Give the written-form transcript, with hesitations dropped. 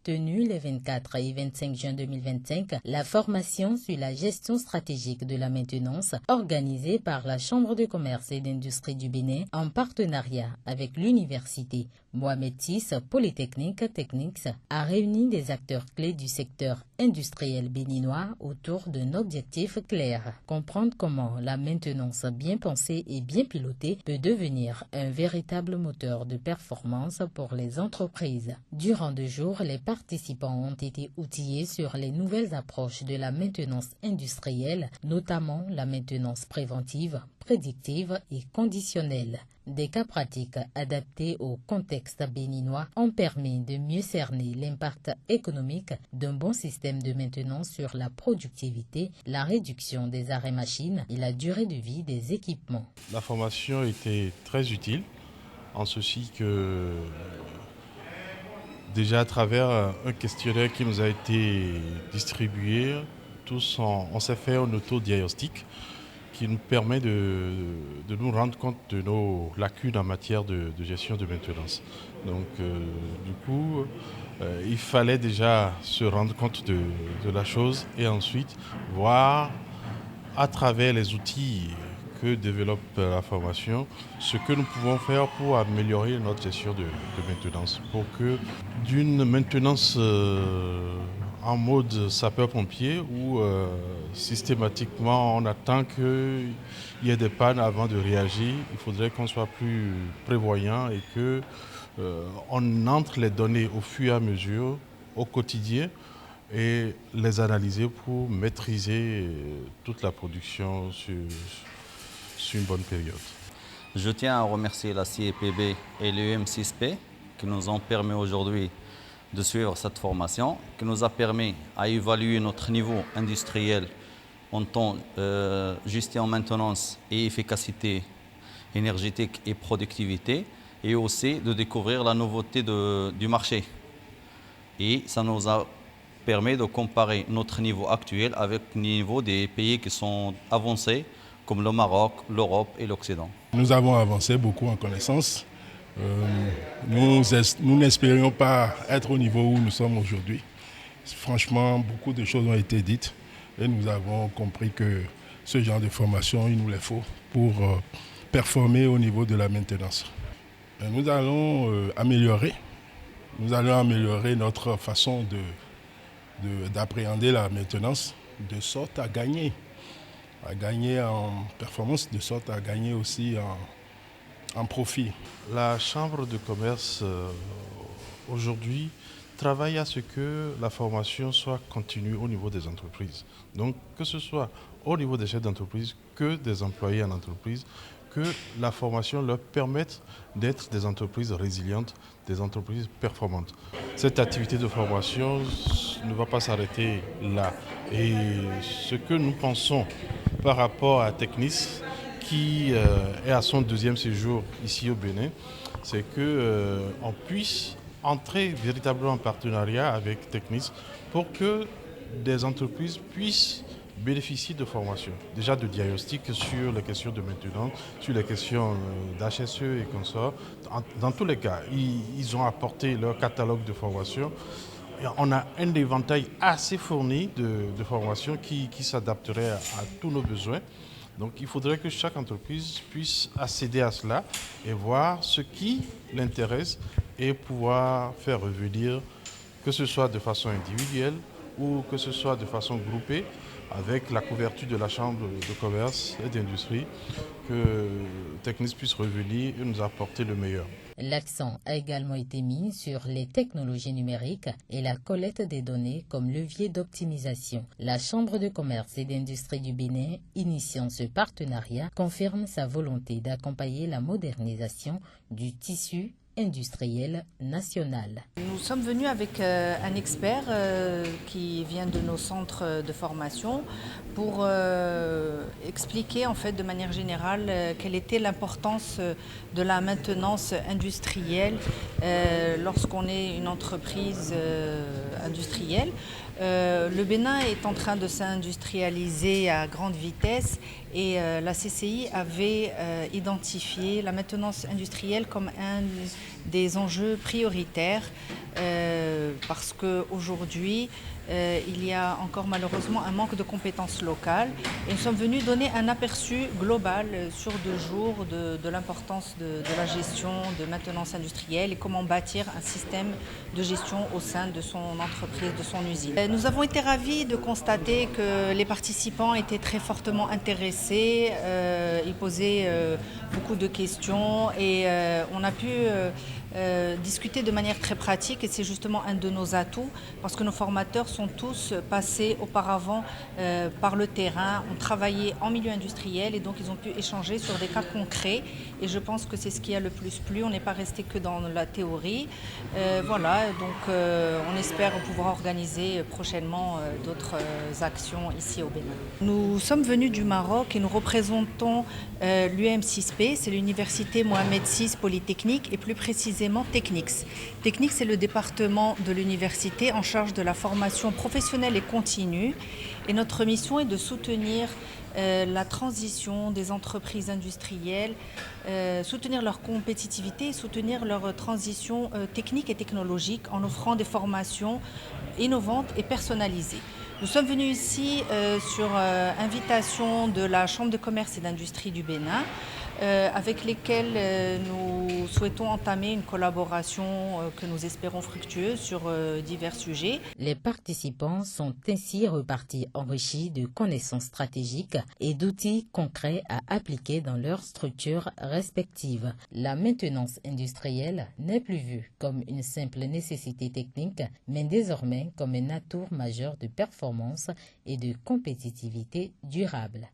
tenue les 24 et 25 juin 2025, la formation sur la gestion stratégique de la maintenance organisée par la Chambre de commerce et d'industrie du Bénin en partenariat avec l'université Mohamed VI Polytechnique Technics a réuni des acteurs clés du secteur industriel béninois autour d'un objectif clair: comprendre comment la maintenance bien pensée et bien pilotée peut devenir un véritable moteur de performance pour les entreprises. Durant 2 jours, les participants ont été outillés sur les nouvelles approches de la maintenance industrielle, notamment la maintenance préventive, prédictive et conditionnelle. Des cas pratiques adaptés au contexte béninois ont permis de mieux cerner l'impact économique d'un bon système de maintenance sur la productivité, la réduction des arrêts machines et la durée de vie des équipements. La formation était très utile en ceci que déjà à travers un questionnaire qui nous a été distribué, tous on s'est fait un autodiagnostic qui nous permet de nous rendre compte de nos lacunes en matière de gestion de maintenance. Donc du coup, il fallait déjà se rendre compte de la chose et ensuite voir à travers les outils que développe la formation ce que nous pouvons faire pour améliorer notre gestion de maintenance, pour que d'une maintenance en mode sapeur-pompier où systématiquement on attend qu'il y ait des pannes avant de réagir. Il faudrait qu'on soit plus prévoyant et qu'on entre les données au fur et à mesure, au quotidien, et les analyser pour maîtriser toute la production sur une bonne période. Je tiens à remercier la CIPB et l'UM6P qui nous ont permis aujourd'hui de suivre cette formation, qui nous a permis à évaluer notre niveau industriel en temps gestion, maintenance et efficacité énergétique et productivité, et aussi de découvrir la nouveauté du marché. Et ça nous a permis de comparer notre niveau actuel avec le niveau des pays qui sont avancés, comme le Maroc, l'Europe et l'Occident. Nous avons avancé beaucoup en connaissance. Nous n'espérions pas être au niveau où nous sommes aujourd'hui. Franchement, beaucoup de choses ont été dites et nous avons compris que ce genre de formation, il nous les faut pour performer au niveau de la maintenance. Nous allons améliorer notre façon d'appréhender la maintenance de sorte à gagner en performance, de sorte à gagner aussi en profit. La Chambre de commerce aujourd'hui travaille à ce que la formation soit continue au niveau des entreprises. Donc que ce soit au niveau des chefs d'entreprise que des employés en entreprise, que la formation leur permette d'être des entreprises résilientes, des entreprises performantes. Cette activité de formation ne va pas s'arrêter là. Et ce que nous pensons par rapport à Technis, qui est à son 2e séjour ici au Bénin, c'est qu'on puisse entrer véritablement en partenariat avec Technis pour que des entreprises puissent bénéficier de formation, déjà de diagnostic sur les questions de maintenance, sur les questions d'HSE et consorts. Dans tous les cas, ils ont apporté leur catalogue de formation. Et on a un éventail assez fourni de formation qui s'adapterait à tous nos besoins. Donc il faudrait que chaque entreprise puisse accéder à cela et voir ce qui l'intéresse et pouvoir faire revenir, que ce soit de façon individuelle ou que ce soit de façon groupée, avec la couverture de la Chambre de commerce et d'industrie, que Technis puisse revenir et nous apporter le meilleur. L'accent a également été mis sur les technologies numériques et la collecte des données comme levier d'optimisation. La Chambre de commerce et d'industrie du Bénin, initiant ce partenariat, confirme sa volonté d'accompagner la modernisation du tissu industriel national. Nous sommes venus avec un expert qui vient de nos centres de formation pour expliquer en fait de manière générale quelle était l'importance de la maintenance industrielle lorsqu'on est une entreprise industrielle. Le Bénin est en train de s'industrialiser à grande vitesse et la CCI avait identifié la maintenance industrielle comme un des enjeux prioritaires parce qu'aujourd'hui, il y a encore malheureusement un manque de compétences locales et nous sommes venus donner un aperçu global sur 2 jours de l'importance de la gestion de maintenance industrielle et comment bâtir un système de gestion au sein de son entreprise, de son usine. Nous avons été ravis de constater que les participants étaient très fortement intéressés, ils posaient beaucoup de questions et on a pu discuter de manière très pratique et c'est justement un de nos atouts parce que nos formateurs sont tous passés auparavant par le terrain, ont travaillé en milieu industriel et donc ils ont pu échanger sur des cas concrets et je pense que c'est ce qui a le plus plu, on n'est pas resté que dans la théorie. Voilà, donc on espère pouvoir organiser prochainement d'autres actions ici au Bénin. Nous sommes venus du Maroc et nous représentons l'UM6P, c'est l'université Mohamed VI Polytechnique et plus précisément Technix. Technix, c'est le département de l'université en charge de la formation professionnelle et continue. Et notre mission est de soutenir la transition des entreprises industrielles, soutenir leur compétitivité et soutenir leur transition technique et technologique en offrant des formations innovantes et personnalisées. Nous sommes venus ici sur invitation de la Chambre de commerce et d'industrie du Bénin, avec lesquels nous souhaitons entamer une collaboration que nous espérons fructueuse sur divers sujets. Les participants sont ainsi repartis enrichis de connaissances stratégiques et d'outils concrets à appliquer dans leurs structures respectives. La maintenance industrielle n'est plus vue comme une simple nécessité technique, mais désormais comme un atout majeur de performance et de compétitivité durable.